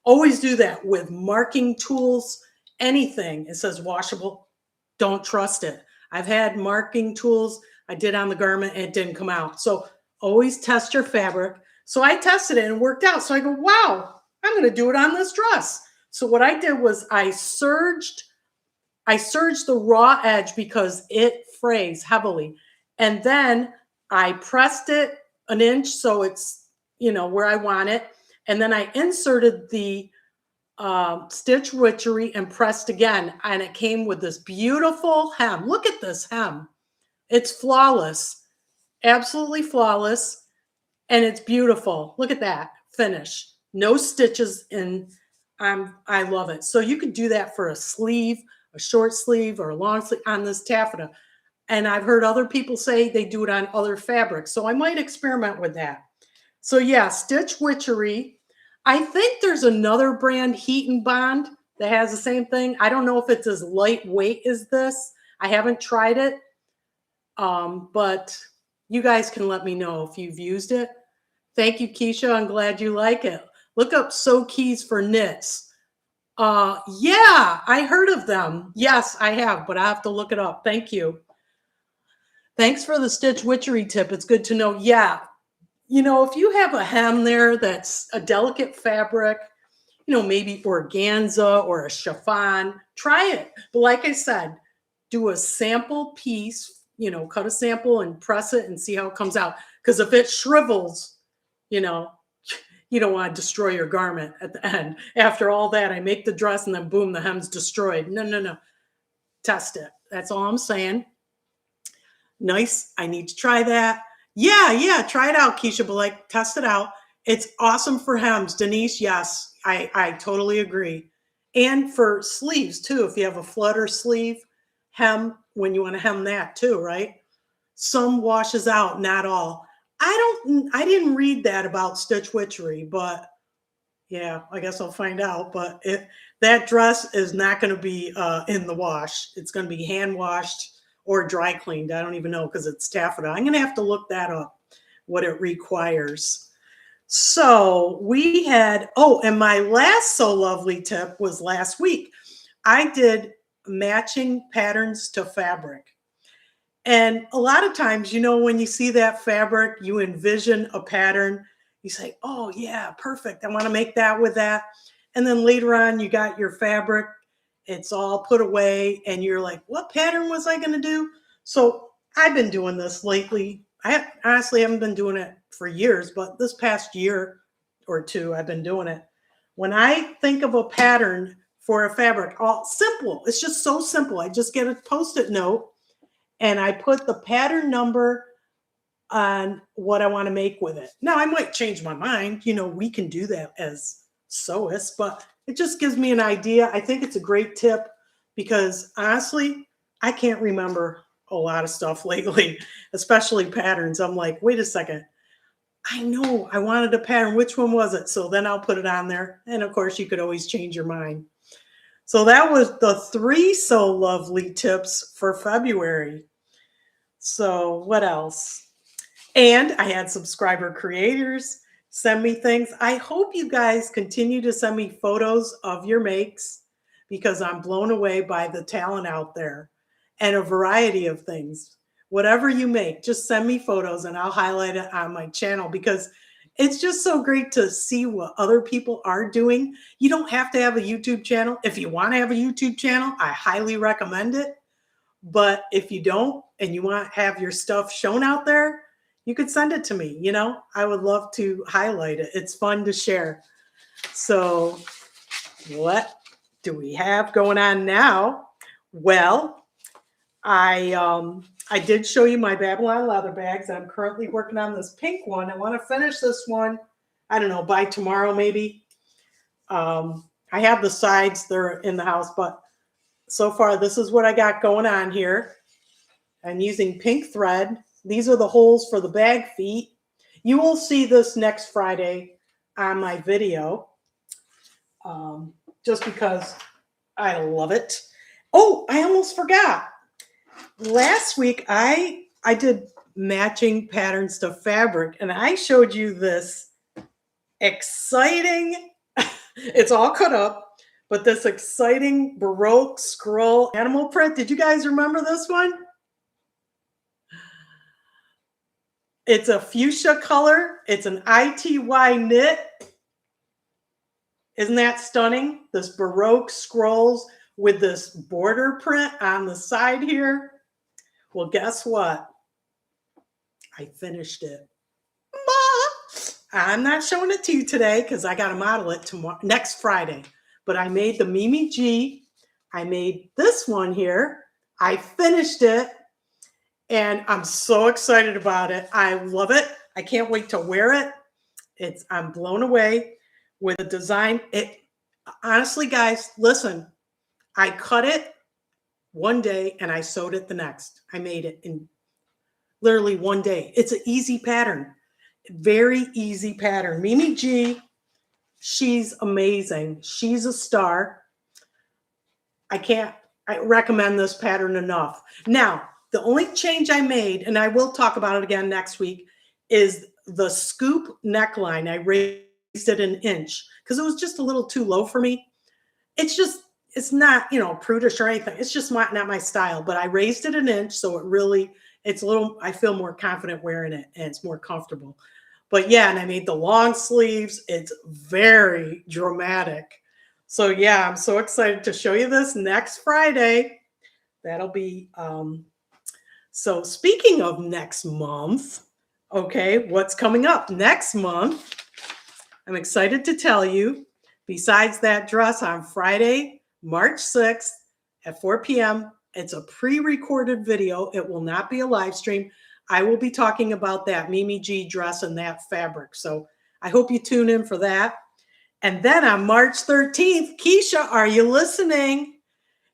Always do that with marking tools, anything. It says washable. Don't trust it. I've had marking tools I did on the garment and it didn't come out. So always test your fabric. So I tested it and it worked out. So I go, wow, I'm going to do it on this dress. So what I did was I serged the raw edge because it frays heavily. And then I pressed it an inch so it's, you know, where I want it. And then I inserted the Stitch Witchery and pressed again. And it came with this beautiful hem. Look at this hem. It's flawless, absolutely flawless. And it's beautiful. Look at that finish. No stitches in. I love it. So you could do that for a sleeve, a short sleeve, or a long sleeve on this taffeta. And I've heard other people say they do it on other fabrics. So I might experiment with that. So yeah, Stitch Witchery. I think there's another brand, Heat and Bond, that has the same thing. I don't know if it's as lightweight as this. I haven't tried it. But you guys can let me know if you've used it. Thank you, Keisha. I'm glad you like it. Look up Sew Keys for Knits. Yeah, I heard of them. Yes, I have, but I have to look it up. Thank you. Thanks for the Stitch Witchery tip. It's good to know. Yeah, you know, if you have a hem there that's a delicate fabric, you know, maybe organza or a chiffon, try it. But like I said, do a sample piece, you know, cut a sample and press it and see how it comes out. Because if it shrivels, you know, you don't want to destroy your garment at the end. After all that, I make the dress and then boom, the hem's destroyed. No, no, no. Test it. That's all I'm saying. Nice. I need to try that. Yeah. Try it out, Keisha, but like test it out. It's awesome for hems. Denise, yes, I totally agree. And for sleeves too. If you have a flutter sleeve hem, when you want to hem that too, right? Some washes out, not all. I didn't read that about Stitch Witchery, but yeah, I guess I'll find out. But That dress is not going to be in the wash. It's going to be hand washed or dry cleaned. I don't even know because it's taffeta. I'm going to have to look that up, what it requires. So we had, oh, and my last So Lovely tip was last week. I did matching patterns to fabric. And a lot of times, you know, when you see that fabric, you envision a pattern. You say, oh, yeah, perfect. I want to make that with that. And then later on, you got your fabric. It's all put away. And you're like, what pattern was I going to do? So I've been doing this lately. Honestly haven't been doing it for years, but this past year or two, I've been doing it. When I think of a pattern for a fabric, all simple. It's just so simple. I just get a Post-it note and I put the pattern number on what I want to make with it. Now I might change my mind. You know, we can do that as sewists, but it just gives me an idea. I think it's a great tip because honestly, I can't remember a lot of stuff lately, especially patterns. I'm like, wait a second. I know I wanted a pattern. Which one was it? So then I'll put it on there. And of course, you could always change your mind. So that was the 3 So Lovely tips for February. So what else? And I had subscriber creators send me things. I hope you guys continue to send me photos of your makes because I'm blown away by the talent out there and a variety of things. Whatever you make, just send me photos and I'll highlight it on my channel because it's just so great to see what other people are doing. You don't have to have a YouTube channel. If you want to have a YouTube channel, I highly recommend it. But if you don't and you want to have your stuff shown out there, you could send it to me. You know, I would love to highlight it. It's fun to share. So what do we have going on now? Well, I did show you my Babylon leather bags. I'm currently working on this pink one. I want to finish this one, I don't know, by tomorrow maybe. I have the sides, they're in the house, but so far this is what I got going on here. I'm using pink thread. These are the holes for the bag feet. You will see this next Friday on my video, just because I love it. Oh, I almost forgot. Last week, I did matching patterns to fabric, and I showed you this exciting, it's all cut up, but this exciting Baroque scroll animal print. Did you guys remember this one? It's a fuchsia color. It's an ITY knit. Isn't that stunning? This Baroque scrolls with this border print on the side here. Well, guess what? I finished it. I'm not showing it to you today because I got to model it tomorrow, next Friday. But I made the Mimi G. I made this one here. I finished it. And I'm so excited about it. I love it. I can't wait to wear it. I'm blown away with the design. Honestly, guys, listen, I cut it one day and I sewed it the next. I made it in literally one day. It's an easy pattern, very easy pattern. Mimi G, she's amazing. She's a star. I recommend this pattern enough. Now, the only change I made, and I will talk about it again next week, is the scoop neckline. I raised it an inch because it was just a little too low for me. It's not, you know, prudish or anything. It's just not my style, but I raised it an inch. So it's a little, I feel more confident wearing it and it's more comfortable. But yeah, and I made the long sleeves. It's very dramatic. So yeah, I'm so excited to show you this next Friday. That'll be, so speaking of next month, okay, what's coming up next month? I'm excited to tell you, besides that dress on Friday, March 6th at 4 p.m., it's a pre-recorded video. It will not be a live stream. I will be talking about that Mimi G dress and that fabric. So I hope you tune in for that. And then on March 13th, Keisha, are you listening?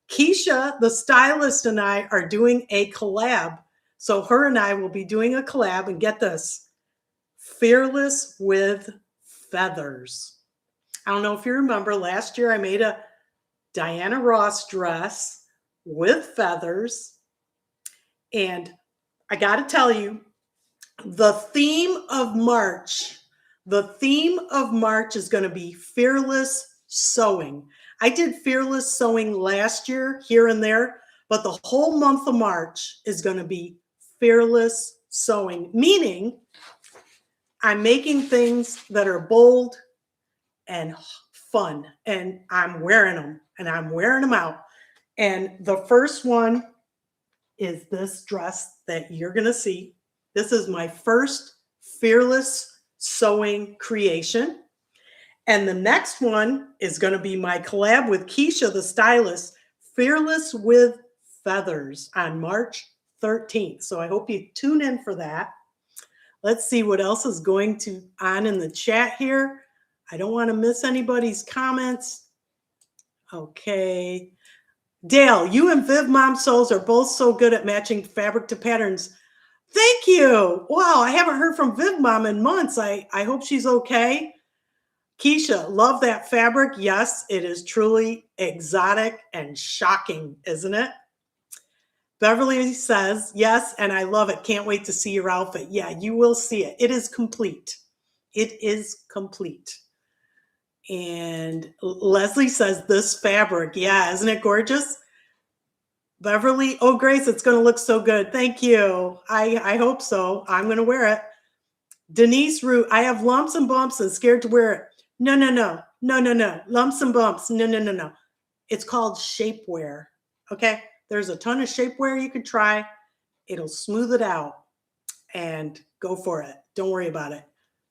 Keisha, the stylist, and I are doing a collab. So her and I will be doing a collab, and get this, Fearless with Feathers. I don't know if you remember, last year I made a Diana Ross dress with feathers. And I got to tell you, the theme of March is going to be fearless sewing. I did fearless sewing last year here and there, but the whole month of March is going to be fearless sewing, meaning I'm making things that are bold and fun, and I'm wearing them, and I'm wearing them out. And the first one is this dress that you're going to see. This is my first fearless sewing creation. And the next one is going to be my collab with Keisha, the stylist, Fearless with Feathers, on March 13th. So I hope you tune in for that. Let's see what else is going on in the chat here. I don't want to miss anybody's comments. Okay. Dale, you and Viv Mom Sews are both so good at matching fabric to patterns. Thank you. Wow, I haven't heard from Viv Mom in months. I hope she's okay. Keisha, love that fabric. Yes, it is truly exotic and shocking, isn't it? Beverly says, yes, and I love it. Can't wait to see your outfit. Yeah, you will see it. It is complete. It is complete. And Leslie says, this fabric. Yeah, isn't it gorgeous? Beverly, oh, Grace, it's going to look so good. Thank you. I hope so. I'm going to wear it. Denise Root, I have lumps and bumps and scared to wear it. No. Lumps and bumps. No. It's called shapewear. Okay. There's a ton of shapewear you can try. It'll smooth it out and go for it. Don't worry about it.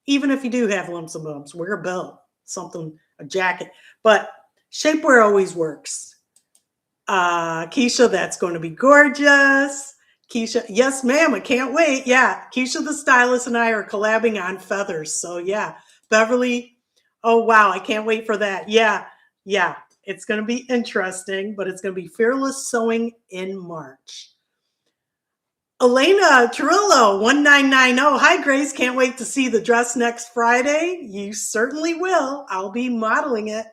Even if you do have lumps and bumps, wear a belt, something, a jacket. But shapewear always works. Keisha, that's going to be gorgeous. Keisha, yes, ma'am. I can't wait. Yeah. Keisha, the stylist, and I are collabing on feathers. So yeah. Beverly, oh, wow. I can't wait for that. Yeah. It's going to be interesting, but it's going to be fearless sewing in March. Elena Trillo, 1990. Hi, Grace. Can't wait to see the dress next Friday. You certainly will. I'll be modeling it.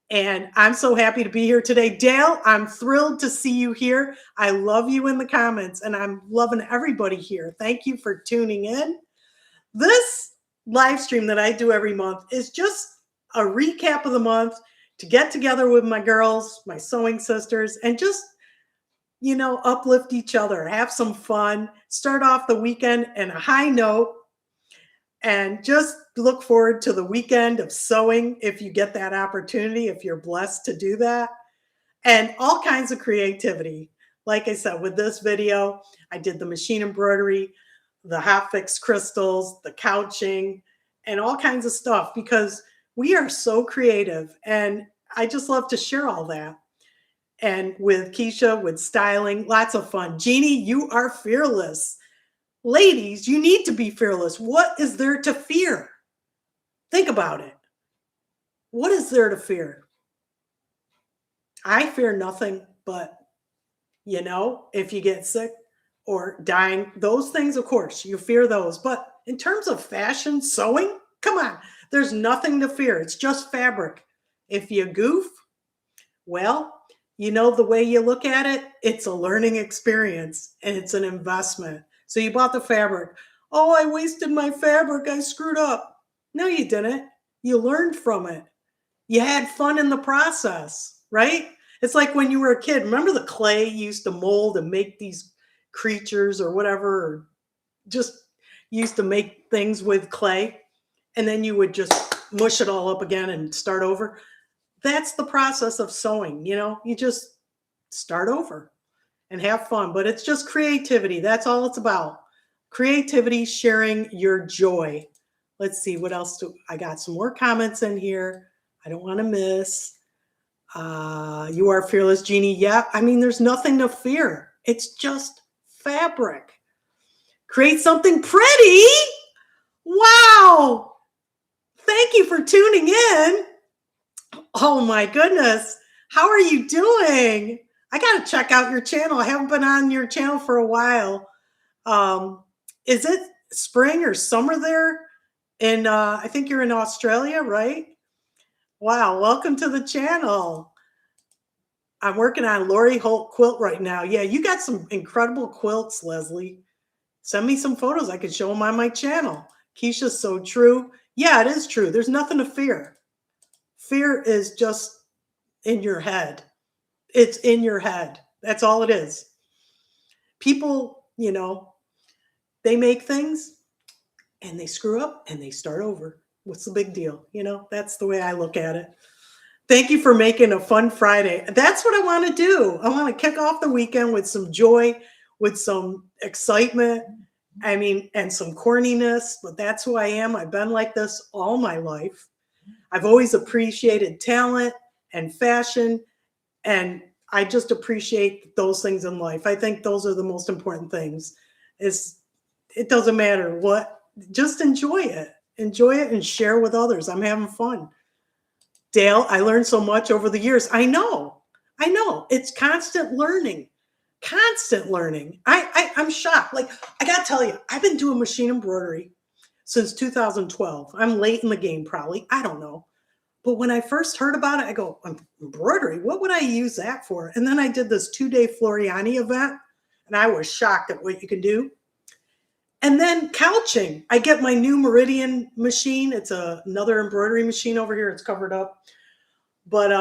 And I'm so happy to be here today. Dale, I'm thrilled to see you here. I love you in the comments, and I'm loving everybody here. Thank you for tuning in. This live stream that I do every month is just a recap of the month to get together with my girls, my sewing sisters, and just, uplift each other, have some fun, start off the weekend in a high note, and just look forward to the weekend of sewing if you get that opportunity, if you're blessed to do that, and all kinds of creativity. Like I said, with this video, I did the machine embroidery, the hot fix crystals, the couching, and all kinds of stuff because we are so creative, and I just love to share all that. And with Keisha, with styling, lots of fun. Jeannie, you are fearless. Ladies, you need to be fearless. What is there to fear? Think about it. What is there to fear? I fear nothing but, if you get sick or dying, those things, of course, you fear those. But in terms of fashion, sewing, come on, there's nothing to fear. It's just fabric. If you goof, well, the way you look at it, it's a learning experience and it's an investment. So you bought the fabric. Oh, I wasted my fabric. I screwed up. No, you didn't. You learned from it. You had fun in the process, right? It's like when you were a kid. Remember the clay you used to mold and make these creatures or whatever, or just used to make things with clay, and then you would just mush it all up again and start over. That's the process of sewing. You just start over and have fun, but it's just creativity. That's all it's about. Creativity, sharing your joy. Let's see what else I got. Some more comments in here. I don't want to miss. You are fearless, Jeannie. Yeah, there's nothing to fear. It's just fabric. Create something pretty. Wow. Thank you for tuning in. Oh my goodness. How are you doing? I got to check out your channel. I haven't been on your channel for a while. Is it spring or summer there? And I think you're in Australia, right? Wow. Welcome to the channel. I'm working on Lori Holt quilt right now. Yeah, you got some incredible quilts, Leslie. Send me some photos. I could show them on my channel. Keisha's so true. Yeah, it is true. There's nothing to fear. Fear is just in your head. It's in your head. That's all it is. People, they make things and they screw up and they start over. What's the big deal? That's the way I look at it. Thank you for making a fun Friday. That's what I want to do. I want to kick off the weekend with some joy, with some excitement, and some corniness, but that's who I am. I've been like this all my life. I've always appreciated talent and fashion, and I just appreciate those things in life. I think those are the most important things. It doesn't matter what, just enjoy it. Enjoy it and share with others. I'm having fun. Dale, I learned so much over the years. I know. It's constant learning. I'm shocked. Like, I got to tell you, I've been doing machine embroidery since 2012. I'm late in the game, probably. I don't know. But when I first heard about it, I go, embroidery? What would I use that for? And then I did this 2-day Floriani event, and I was shocked at what you can do. And then couching. I get my new Meridian machine. It's another embroidery machine over here. It's covered up. But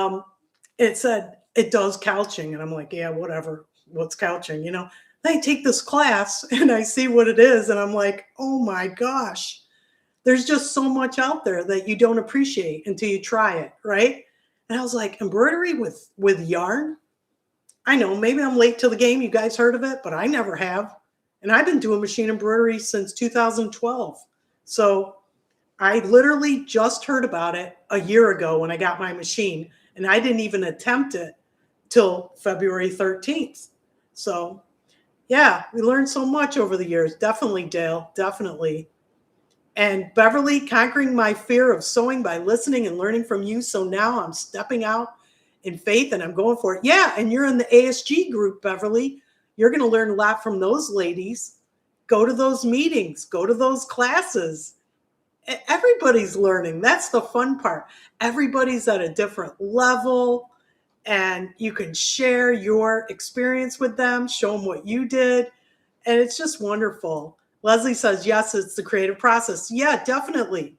it said it does couching. And I'm like, yeah, whatever. What's couching? Then I take this class and I see what it is. And I'm like, oh my gosh. There's just so much out there that you don't appreciate until you try it, right? And I was like, embroidery with yarn? I know, maybe I'm late to the game. You guys heard of it, but I never have. And I've been doing machine embroidery since 2012. So I literally just heard about it a year ago when I got my machine. And I didn't even attempt it till February 13th. So yeah, we learned so much over the years. Definitely, Dale, definitely. And Beverly, conquering my fear of sewing by listening and learning from you. So now I'm stepping out in faith and I'm going for it. Yeah, and you're in the ASG group, Beverly. You're going to learn a lot from those ladies. Go to those meetings. Go to those classes. Everybody's learning. That's the fun part. Everybody's at a different level, and you can share your experience with them, show them what you did, and it's just wonderful. Leslie says, yes, it's the creative process. Yeah, definitely.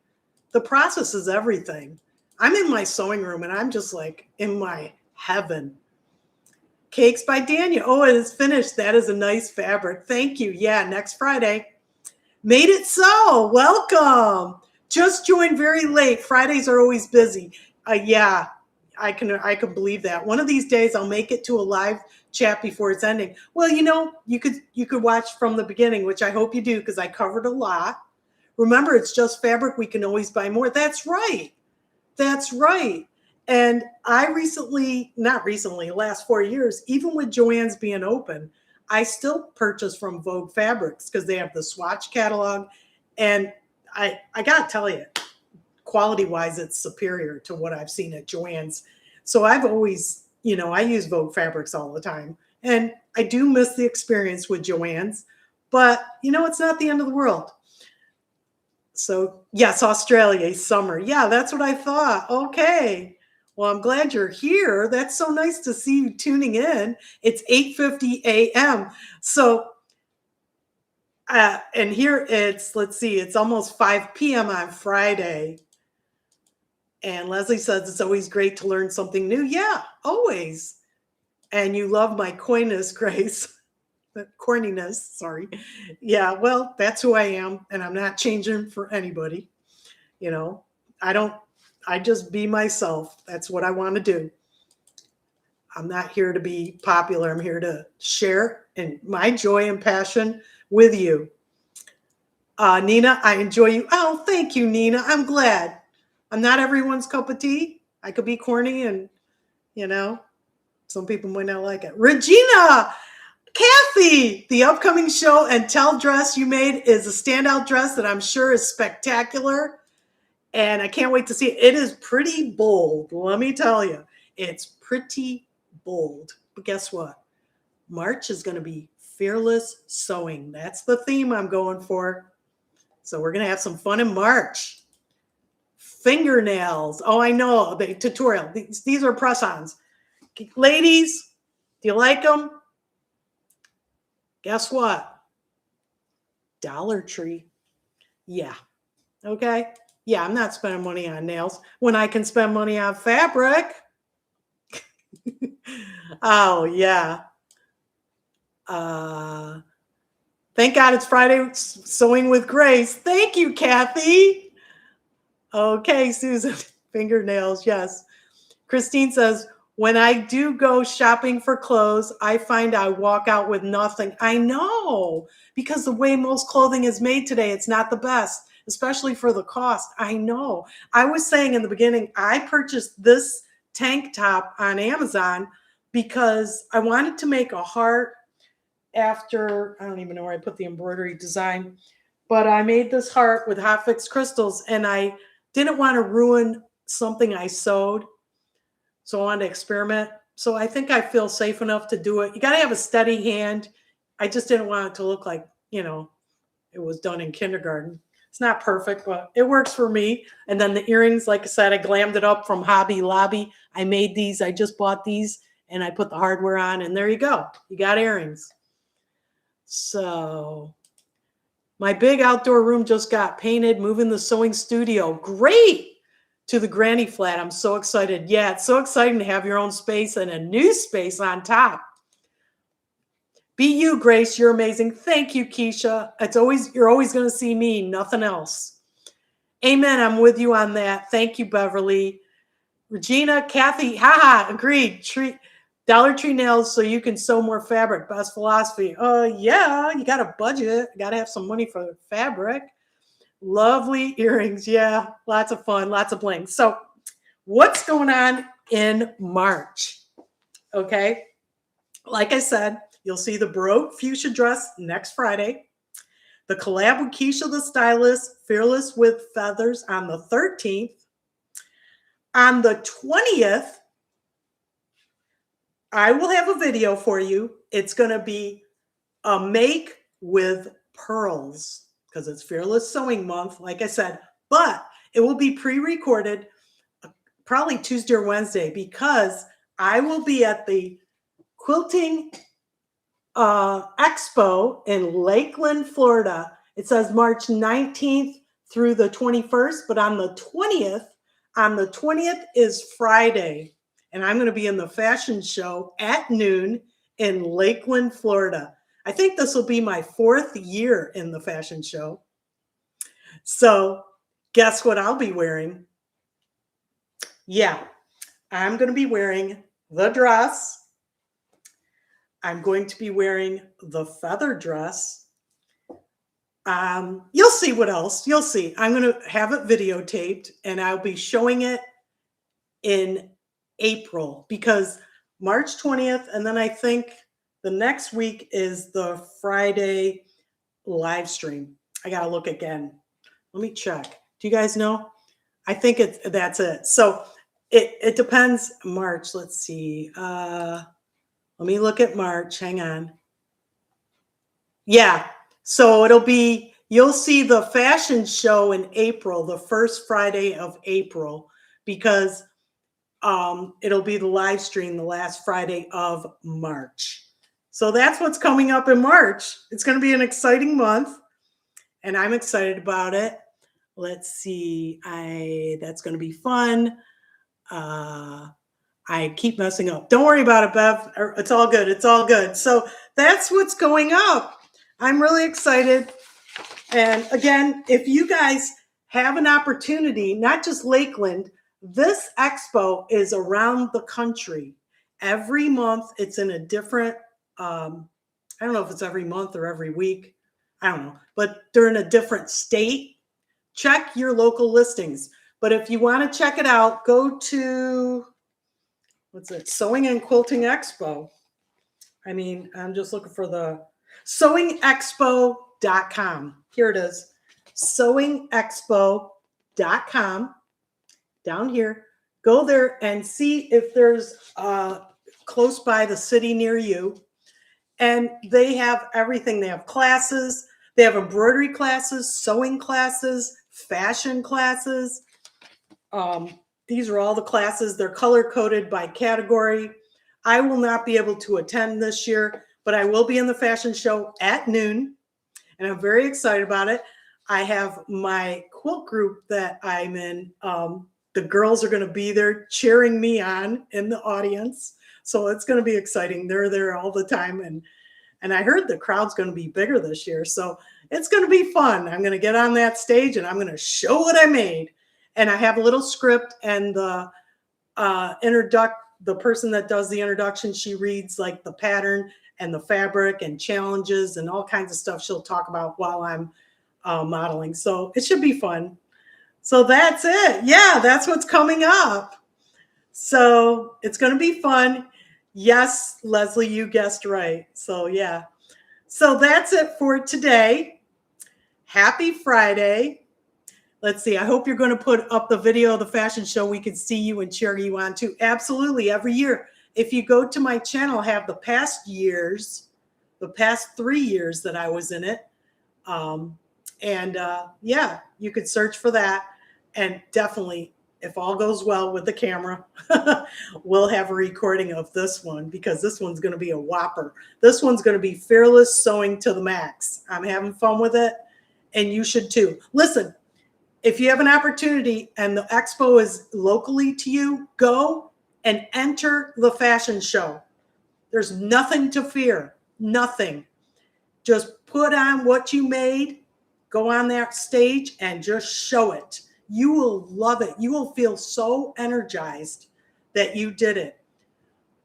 The process is everything. I'm in my sewing room, and I'm just like in my heaven. Cakes by Daniel. Oh, it is finished. That is a nice fabric. Thank you. Yeah, next Friday. Made it so. Welcome. Just joined very late. Fridays are always busy. Yeah, I can believe that. One of these days I'll make it to a live chat before it's ending. Well, you could watch from the beginning, which I hope you do because I covered a lot. Remember, it's just fabric. We can always buy more. That's right. That's right. And I not recently, last 4 years, even with Joann's being open, I still purchase from Vogue Fabrics because they have the swatch catalog. And I got to tell you, quality-wise, it's superior to what I've seen at Joann's. So I've always, I use Vogue Fabrics all the time. And I do miss the experience with Joann's. But, it's not the end of the world. So, yes, Australia, summer. Yeah, that's what I thought. Okay. Well, I'm glad you're here. That's so nice to see you tuning in. It's 8:50 a.m. So, and here it's almost 5 p.m. on Friday. And Leslie says it's always great to learn something new. Yeah, always. And you love my coyness, Grace. Corniness, sorry. Yeah, well, that's who I am. And I'm not changing for anybody. I just be myself. That's what I want to do. I'm not here to be popular. I'm here to share my joy and passion with you. Nina, I enjoy you. Oh, thank you, Nina. I'm glad. I'm not everyone's cup of tea. I could be corny and, some people might not like it. Regina, Kathy, the upcoming show and tell dress you made is a standout dress that I'm sure is spectacular. And I can't wait to see it. It is pretty bold. Let me tell you, it's pretty bold. But guess what? March is going to be fearless sewing. That's the theme I'm going for. So we're going to have some fun in March. Fingernails. Oh, I know. The tutorial. These are press-ons. Ladies, do you like them? Guess what? Dollar Tree. Yeah. Okay. Yeah, I'm not spending money on nails when I can spend money on fabric. Oh, yeah. Thank God it's Friday Sewing with Grace. Thank you, Kathy. Okay, Susan. Fingernails, yes. Christine says, when I do go shopping for clothes, I find I walk out with nothing. I know, because the way most clothing is made today, it's not the best, especially for the cost. I know. I was saying in the beginning, I purchased this tank top on Amazon because I wanted to make a heart after, I don't even know where I put the embroidery design, but I made this heart with hot fixed crystals, and I didn't want to ruin something I sewed. So I wanted to experiment. So I think I feel safe enough to do it. You got to have a steady hand. I just didn't want it to look like, it was done in kindergarten. It's not perfect, but it works for me. And then the earrings, like I said, I glammed it up from Hobby Lobby. I made these. I just bought these, and I put the hardware on, and there you go. You got earrings. So my big outdoor room just got painted, moving the sewing studio. Great. To the granny flat. I'm so excited. Yeah, it's so exciting to have your own space and a new space on top. Be you, Grace. You're amazing. Thank you, Keisha. You're always going to see me, nothing else. Amen. I'm with you on that. Thank you, Beverly. Regina, Kathy, haha, agreed. Dollar Tree nails so you can sew more fabric. Best philosophy. Yeah, you got a budget. You got to have some money for the fabric. Lovely earrings. Yeah, lots of fun, lots of bling. So what's going on in March? Okay. Like I said, you'll see the Baroque fuchsia dress next Friday. The collab with Keisha the Stylist, Fearless with Feathers, on the 13th. On the 20th, I will have a video for you. It's going to be a make with pearls, because it's Fearless Sewing Month, like I said, but it will be pre-recorded probably Tuesday or Wednesday, because I will be at the Quilting Expo in Lakeland, Florida. It says March 19th through the 21st, but on the 20th is Friday, and I'm going to be in the fashion show at noon in Lakeland, Florida. I think this will be my 4th year in the fashion show. So guess what I'll be wearing? Yeah, I'm going to be wearing the dress. I'm going to be wearing the feather dress. You'll see what else. You'll see. I'm going to have it videotaped, and I'll be showing it in April, because March 20th, and then I think the next week is the Friday live stream. I got to look again. Let me check. Do you guys know? I think that's it. So it depends. March. Let's see. Let me look at March. Hang on. Yeah. So you'll see the fashion show in April, the first Friday of April, because it'll be the live stream the last Friday of March. So that's what's coming up in March. It's going to be an exciting month, and I'm excited about it. Let's see. That's going to be fun. I keep messing up. Don't worry about it, Bev. It's all good. It's all good. So that's what's going up. I'm really excited. And again, if you guys have an opportunity, not just Lakeland, this expo is around the country. Every month, it's in a different, I don't know if it's every month or every week. I don't know. But they're in a different state. Check your local listings. But if you want to check it out, go to, Sewing and Quilting Expo. I'm just looking for the sewingexpo.com. Here it is. Sewingexpo.com. Down here. Go there and see if there's close by the city near you. And they have everything. They have classes. They have embroidery classes, sewing classes, fashion classes. These are all the classes. They're color-coded by category. I will not be able to attend this year, but I will be in the fashion show at noon, and I'm very excited about it. I have my quilt group that I'm in. The girls are going to be there cheering me on in the audience. So it's going to be exciting. They're there all the time. And I heard the crowd's going to be bigger this year. So it's going to be fun. I'm going to get on that stage and I'm going to show what I made. And I have a little script, and the person that does the introduction, she reads like the pattern and the fabric and challenges and all kinds of stuff she'll talk about while I'm modeling. So it should be fun. So that's it. Yeah, that's what's coming up. So it's going to be fun. Yes, Leslie, you guessed right. So yeah. So that's it for today. Happy Friday. Let's see. I hope you're going to put up the video of the fashion show. We can see you and cheer you on too. Absolutely. Every year. If you go to my channel, I have the past 3 years that I was in it. Yeah, you could search for that. And definitely, if all goes well with the camera, we'll have a recording of this one, because this one's going to be a whopper. This one's going to be fearless sewing to the max. I'm having fun with it, and you should too. Listen, if you have an opportunity and the expo is locally to you, go and enter the fashion show. There's nothing to fear, nothing. Just put on what you made, go on that stage and just show it. You will love it. You will feel so energized that you did it.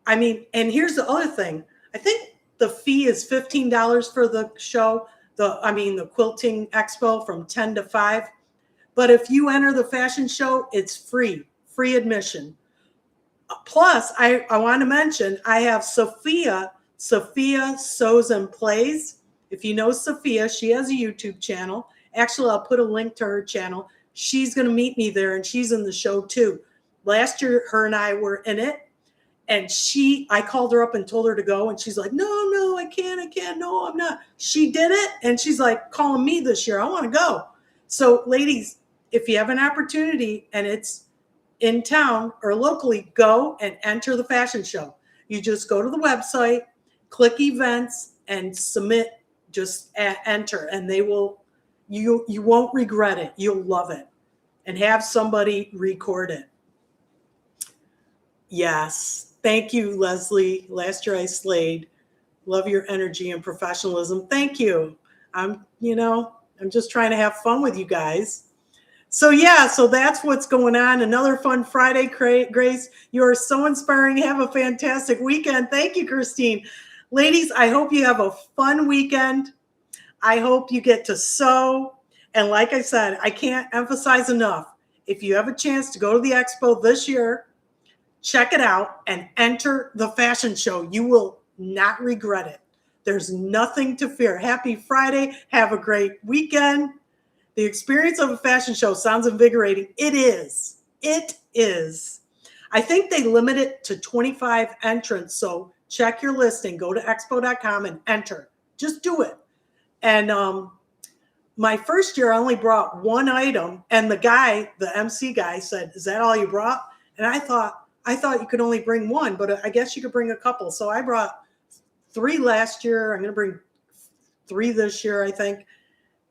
I mean, and here's the other thing. I think the fee is $15 for the show, the quilting expo from 10 to 5. But if you enter the fashion show, it's free admission. Plus, I want to mention, I have Sophia Sews and Plays. If you know Sophia, she has a YouTube channel. Actually, I'll put a link to her channel. She's going to meet me there, and she's in the show too. Last year, her and I were in it, and I called her up and told her to go, and she's like, no, I can't, no, I'm not. She did it, and she's like calling me this year. I want to go. So ladies, if you have an opportunity and it's in town or locally, go and enter the fashion show. You just go to the website, click events, and submit, just enter, and you won't regret it. You'll love it. And have somebody record it. Yes. Thank you, Leslie. Last year I slayed. Love your energy and professionalism. Thank you. I'm just trying to have fun with you guys. So yeah, so that's what's going on. Another fun Friday, Grace. You are so inspiring. Have a fantastic weekend. Thank you, Christine. Ladies, I hope you have a fun weekend. I hope you get to sew. And like I said, I can't emphasize enough. If you have a chance to go to the expo this year, check it out and enter the fashion show. You will not regret it. There's nothing to fear. Happy Friday. Have a great weekend. The experience of a fashion show sounds invigorating. It is. It is. I think they limit it to 25 entrants. So check your listing. Go to expo.com and enter. Just do it. And my first year, I only brought one item. And the MC guy said, is that all you brought? And I thought you could only bring one, but I guess you could bring a couple. So I brought 3 last year. I'm going to bring 3 this year, I think.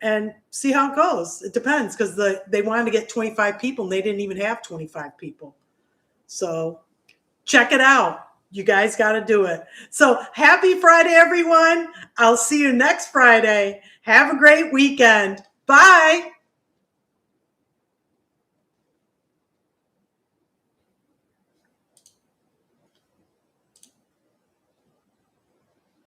And see how it goes. It depends, because they wanted to get 25 people and they didn't even have 25 people. So check it out. You guys got to do it. So happy Friday, everyone. I'll see you next Friday. Have a great weekend. Bye.